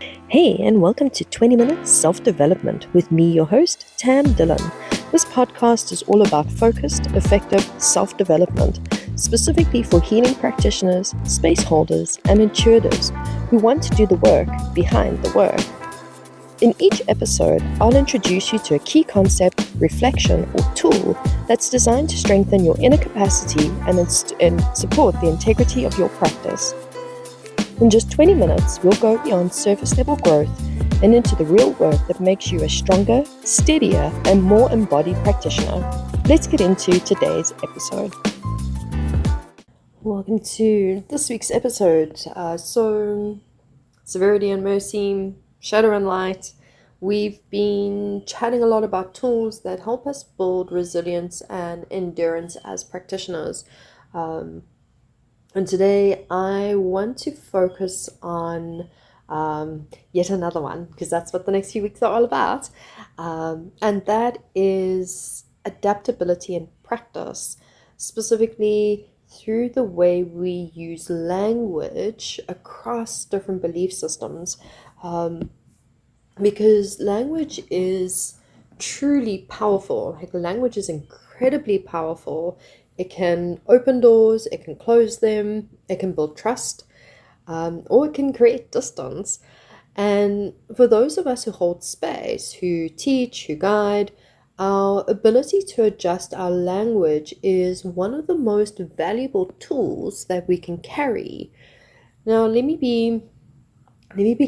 Hey, and welcome to 20 Minutes Self Development with me, your host, Tam Dillon. This podcast is all about focused, effective self development, specifically for healing practitioners, space holders, and intuitives who want to do the work behind the work. In each episode, I'll introduce you to a key concept, reflection, or tool that's designed to strengthen your inner capacity and support the integrity of your practice. In just 20 minutes, we'll go beyond surface level growth and into the real work that makes you a stronger, steadier, and more embodied practitioner. Let's get into today's episode. Welcome to this week's episode. Severity and mercy, shadow and light. We've been chatting a lot about tools that help us build resilience and endurance as practitioners. And today I want to focus on yet another one, because that's what the next few weeks are all about. And that is adaptability and practice, specifically through the way we use language across different belief systems. Because language is truly powerful. Like, language is incredibly powerful. It can open doors, it can close them, it can build trust, or it can create distance. And for those of us who hold space, who teach, who guide, our ability to adjust our language is one of the most valuable tools that we can carry. Now, let me be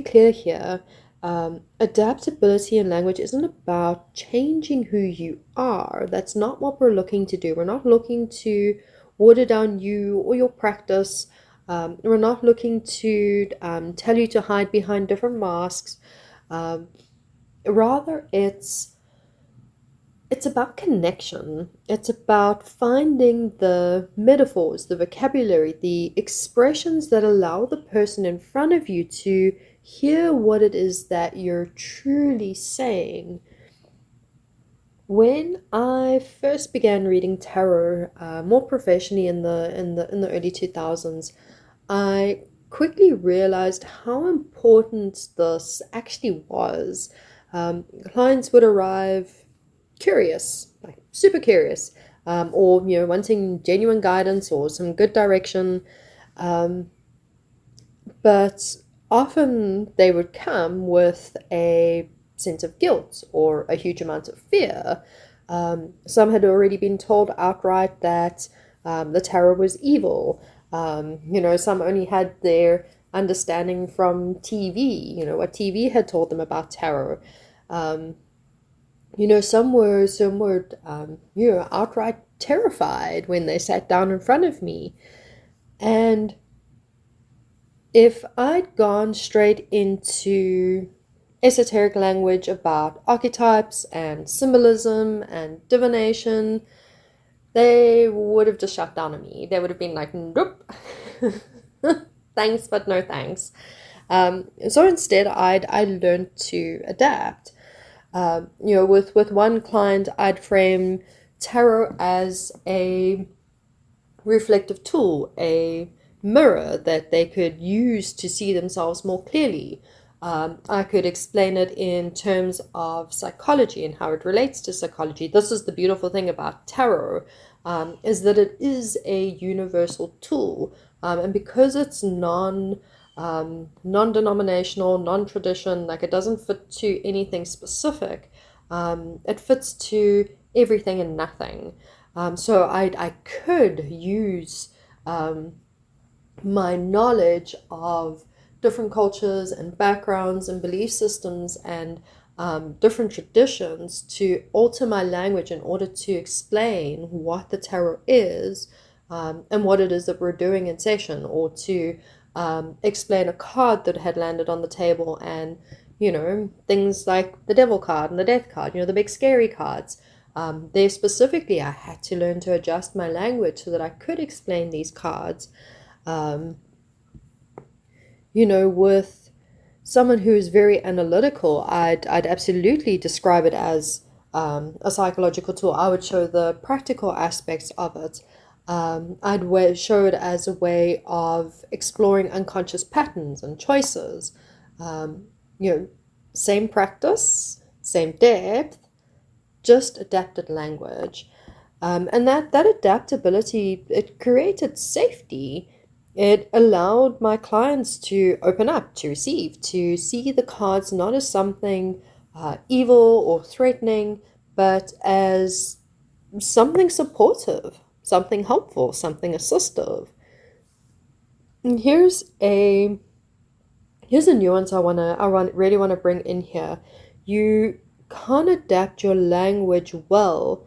clear here. Adaptability in language isn't about changing who you are. That's not what we're looking to do. We're not looking to water down you or your practice. We're not looking to tell you to hide behind different masks. Rather, it's about connection. It's about finding the metaphors, the vocabulary, the expressions that allow the person in front of you to hear what it is that you're truly saying. When I first began reading tarot, more professionally in the early 2000s, I quickly realized how important this actually was. Clients would arrive curious, like super curious, or wanting genuine guidance or some good direction, but often they would come with a sense of guilt or a huge amount of fear. Some had already been told outright that the tarot was evil. Some only had their understanding from TV, what TV had told them about tarot. Some were outright terrified when they sat down in front of me. And if I'd gone straight into esoteric language about archetypes and symbolism and divination, they would have just shut down on me. They would have been like, nope, thanks, but no thanks. So instead, I learned to adapt. With one client, I'd frame tarot as a reflective tool, a mirror that they could use to see themselves more clearly. I could explain it in terms of psychology and how it relates to psychology. This is the beautiful thing about tarot, is that it is a universal tool. And because it's non-denominational, non-tradition, like, it doesn't fit to anything specific. It fits to everything and nothing. So I could use my knowledge of different cultures and backgrounds and belief systems and different traditions to alter my language in order to explain what the tarot is, and what it is that we're doing in session, or to explain a card that had landed on the table, and things like the devil card and the death card, the big scary cards. There specifically, I had to learn to adjust my language so that I could explain these cards. With someone who is very analytical, I'd absolutely describe it as a psychological tool. I would show the practical aspects of it. I'd show it as a way of exploring unconscious patterns and choices. Same practice, same depth, just adapted language. And that adaptability, it created safety. It allowed my clients to open up, to receive, to see the cards not as something evil or threatening, but as something supportive, something helpful, something assistive. And here's a nuance really want to bring in here. You can't adapt your language well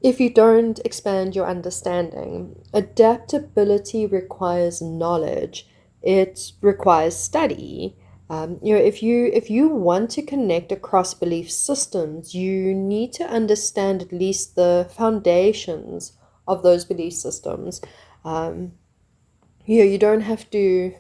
if you don't expand your understanding. Adaptability requires knowledge. It requires study. If you want to connect across belief systems, you need to understand at least the foundations of those belief systems. You don't have to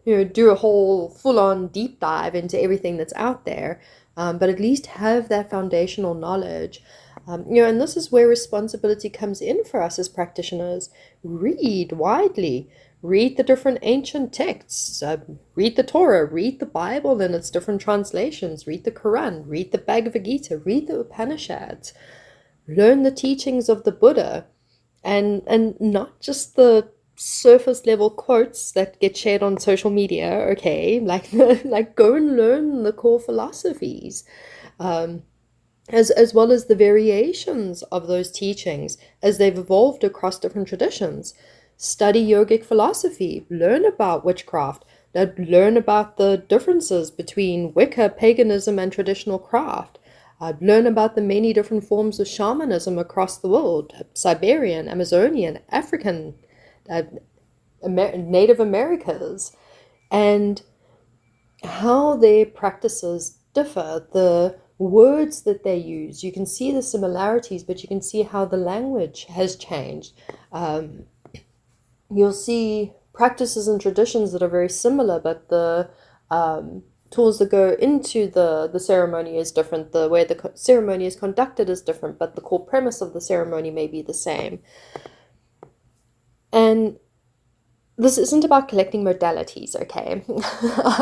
do a whole full-on deep dive into everything that's out there, but at least have that foundational knowledge. And this is where responsibility comes in for us as practitioners. Read widely. Read the different ancient texts. Read the Torah. Read the Bible in its different translations. Read the Quran. Read the Bhagavad Gita. Read the Upanishads. Learn the teachings of the Buddha. And not just the surface level quotes that get shared on social media, okay? Like go and learn the core philosophies. As well as the variations of those teachings as they've evolved across different traditions. Study yogic philosophy, learn about witchcraft, learn about the differences between Wicca, paganism, and traditional craft. Learn about the many different forms of shamanism across the world, Siberian, Amazonian, African, Native Americas, and how their practices differ, the words that they use. You can see the similarities, but you can see how the language has changed. You'll see practices and traditions that are very similar, but the tools that go into the ceremony is different. The way the ceremony is conducted is different, but the core premise of the ceremony may be the same. And this isn't about collecting modalities, okay?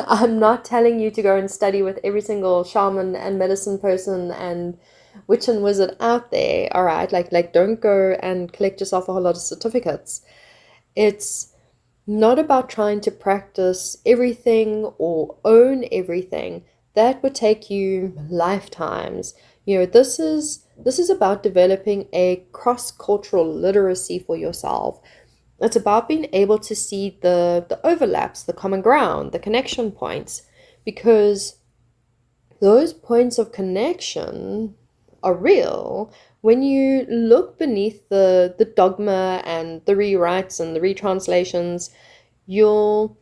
I'm not telling you to go and study with every single shaman and medicine person and witch and wizard out there, all right? Like don't go and collect yourself a whole lot of certificates. It's not about trying to practice everything or own everything. That would take you lifetimes. This is about developing a cross-cultural literacy for yourself. It's about being able to see the overlaps, the common ground, the connection points, because those points of connection are real. When you look beneath the dogma and the rewrites and the retranslations, you'll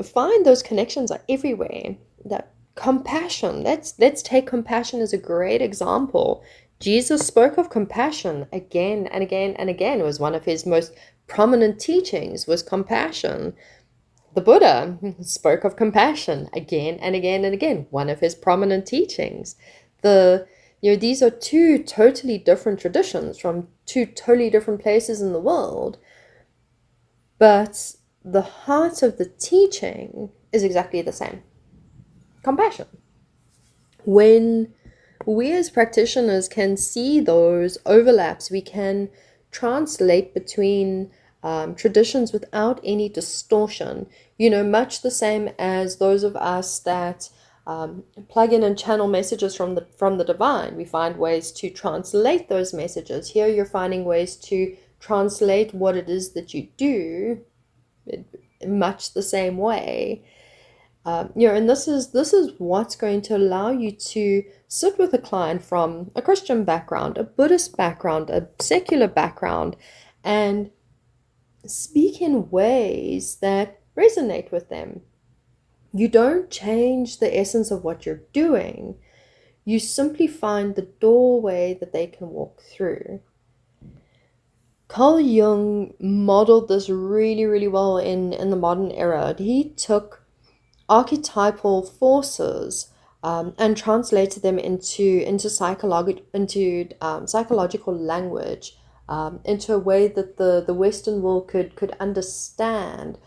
find those connections are everywhere. That compassion, let's take compassion as a great example. Jesus spoke of compassion again and again and again. It was one of his most prominent teachings, was compassion. The Buddha spoke of compassion again and again and again, one of his prominent teachings. These are two totally different traditions from two totally different places in the world, but the heart of the teaching is exactly the same. Compassion. When we as practitioners can see those overlaps, we can translate between traditions without any distortion. Much the same as those of us that plug in and channel messages from the divine. We find ways to translate those messages. Here you're finding ways to translate what it is that you do in much the same way. And this is what's going to allow you to sit with a client from a Christian background, a Buddhist background, a secular background, and speak in ways that resonate with them. You don't change the essence of what you're doing. You simply find the doorway that they can walk through. Carl Jung modeled this really, really well in the modern era. He took archetypal forces and translated them into psychological language, into a way that the Western world could understand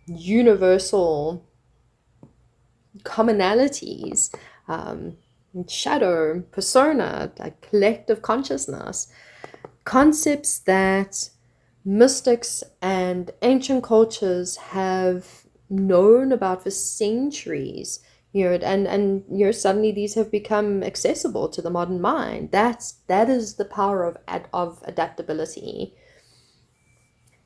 universal commonalities, shadow, persona, like collective consciousness, concepts that mystics and ancient cultures have known about for centuries, and suddenly these have become accessible to the modern mind. That is the power of adaptability.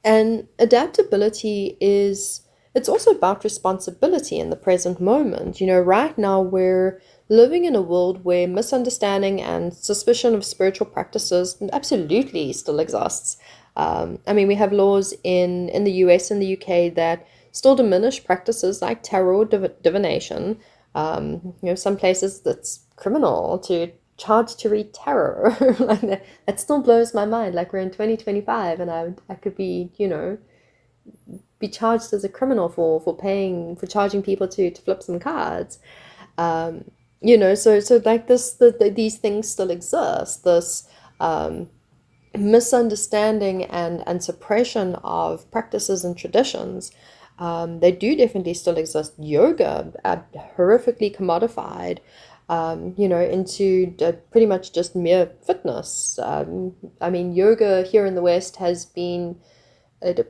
And adaptability it's also about responsibility in the present moment. Right now we're living in a world where misunderstanding and suspicion of spiritual practices absolutely still exists. We have laws in the US and the UK that still diminish practices like tarot divination. Some places that's criminal to charge to read tarot. Like that still blows my mind. Like we're in 2025, and I could be charged as a criminal for charging people to flip some cards. So like these things still exist. This misunderstanding and suppression of practices and traditions. They do definitely still exist. Yoga, horrifically commodified, into pretty much just mere fitness. Yoga here in the West has been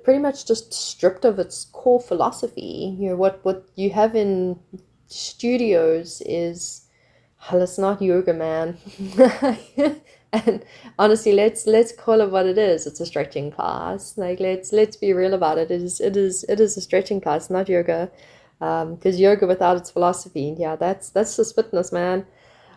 pretty much just stripped of its core philosophy. What you have in studios is, well, it's not yoga, man. And honestly, let's call it what it is. It's a stretching class. Like let's be real about it. It is a stretching class, not yoga. Because yoga without its philosophy, yeah, that's just fitness, man.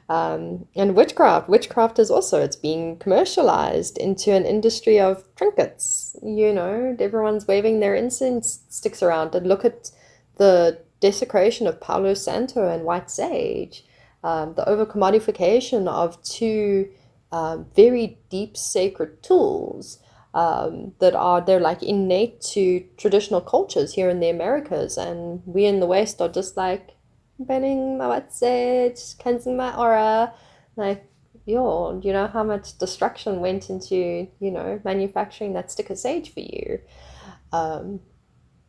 And witchcraft is also, it's being commercialized into an industry of trinkets. Everyone's waving their incense sticks around, and look at the desecration of Palo Santo and white sage, the overcommodification of two very deep sacred tools they're like innate to traditional cultures here in the Americas, and we in the West are just like burning my white sage, cleansing my aura. Like, you know how much destruction went into, manufacturing that stick of sage for you.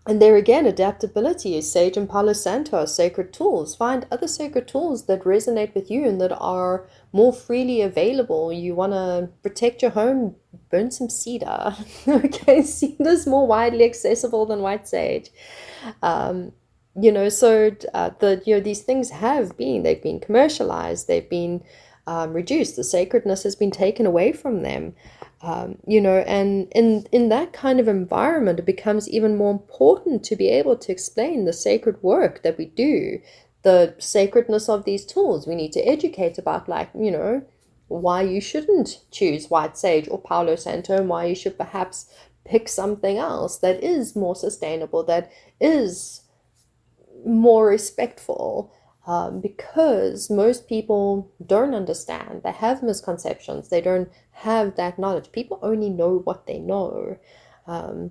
And there again, adaptability is sage and Palo Santo are sacred tools. Find other sacred tools that resonate with you and that are more freely available. You want to protect your home, burn some cedar. Okay, cedar's more widely accessible than white sage. These things they've been commercialized, they've been reduced. The sacredness has been taken away from them. And in that kind of environment, it becomes even more important to be able to explain the sacred work that we do, the sacredness of these tools. We need to educate about, why you shouldn't choose white sage or Palo Santo, and why you should perhaps pick something else that is more sustainable, that is more respectful. Because most people don't understand. They have misconceptions. They don't have that knowledge. People only know what they know. And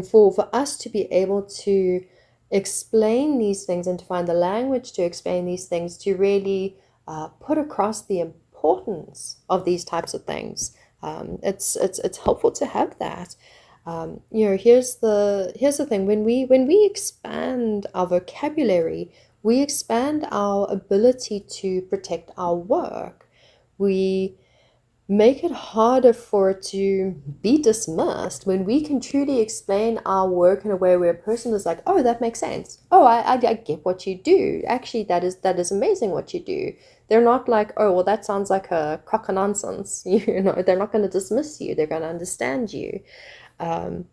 for us to be able to explain these things and to find the language to explain these things, to really put across the importance of these types of things, it's helpful to have that. Here's the thing. When we expand our vocabulary, we expand our ability to protect our work. We make it harder for it to be dismissed when we can truly explain our work in a way where a person is like, oh, that makes sense. Oh, I get what you do. Actually, that is amazing what you do. They're not like, oh, well, that sounds like a crock of nonsense. They're not going to dismiss you. They're going to understand you. And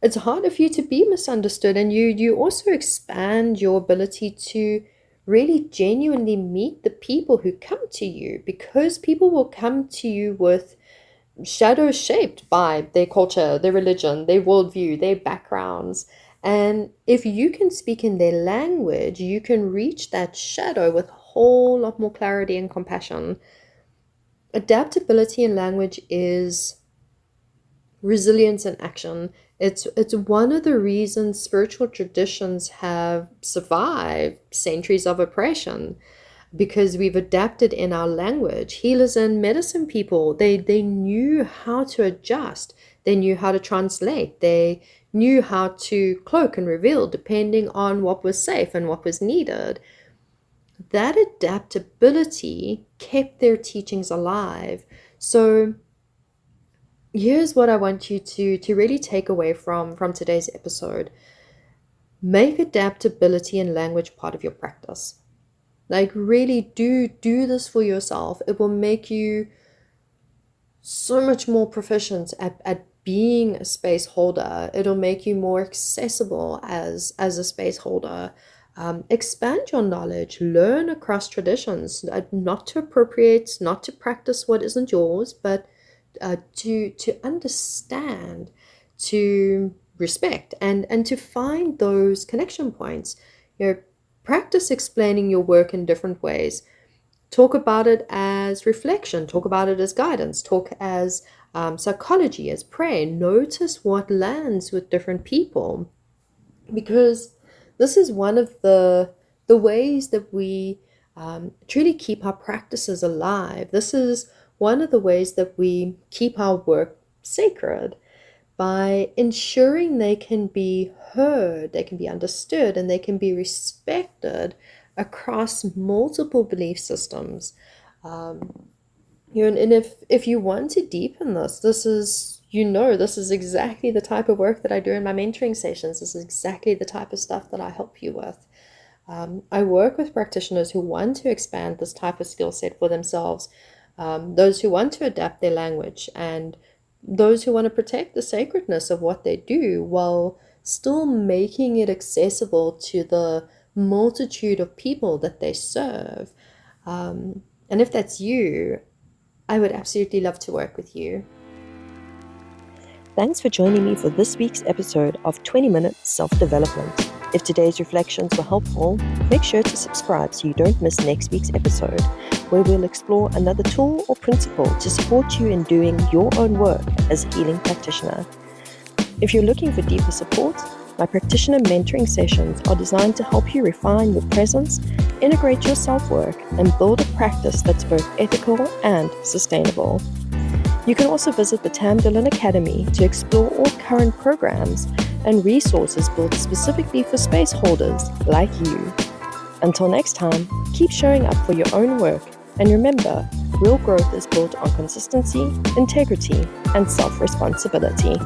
it's harder for you to be misunderstood, and you also expand your ability to really genuinely meet the people who come to you, because people will come to you with shadows shaped by their culture, their religion, their worldview, their backgrounds. And if you can speak in their language, you can reach that shadow with a whole lot more clarity and compassion. Adaptability in language is resilience in action. It's one of the reasons spiritual traditions have survived centuries of oppression, because we've adapted in our language. Healers and medicine people, they knew how to adjust. They knew how to translate. They knew how to cloak and reveal depending on what was safe and what was needed. That adaptability kept their teachings alive. So here's what I want you to really take away from today's episode. Make adaptability in language part of your practice. Like, really do this for yourself. It will make you so much more proficient at being a space holder. It'll make you more accessible as a space holder. Expand your knowledge, learn across traditions, not to appropriate, not to practice what isn't yours, but to understand, to respect, and to find those connection points. Practice explaining your work in different ways. Talk about it as reflection, talk about it as guidance, talk as psychology, as prayer. Notice what lands with different people, because this is one of the ways that we truly keep our practices alive. This is one of the ways that we keep our work sacred, by ensuring they can be heard, they can be understood, and they can be respected across multiple belief systems. And if you want to deepen this is exactly the type of work that I do in my mentoring sessions. This is exactly the type of stuff that I help you with. I work with practitioners who want to expand this type of skill set for themselves, those who want to adapt their language, and those who want to protect the sacredness of what they do while still making it accessible to the multitude of people that they serve. And if that's you, I would absolutely love to work with you. Thanks for joining me for this week's episode of 20-Minute Self-Development. If today's reflections were helpful, make sure to subscribe so you don't miss next week's episode, where we'll explore another tool or principle to support you in doing your own work as a healing practitioner. If you're looking for deeper support, my practitioner mentoring sessions are designed to help you refine your presence, integrate your self-work, and build a practice that's both ethical and sustainable. You can also visit the Tam Dillon Academy to explore all current programs and resources built specifically for space holders like you. Until next time, keep showing up for your own work, and remember, real growth is built on consistency, integrity, and self-responsibility.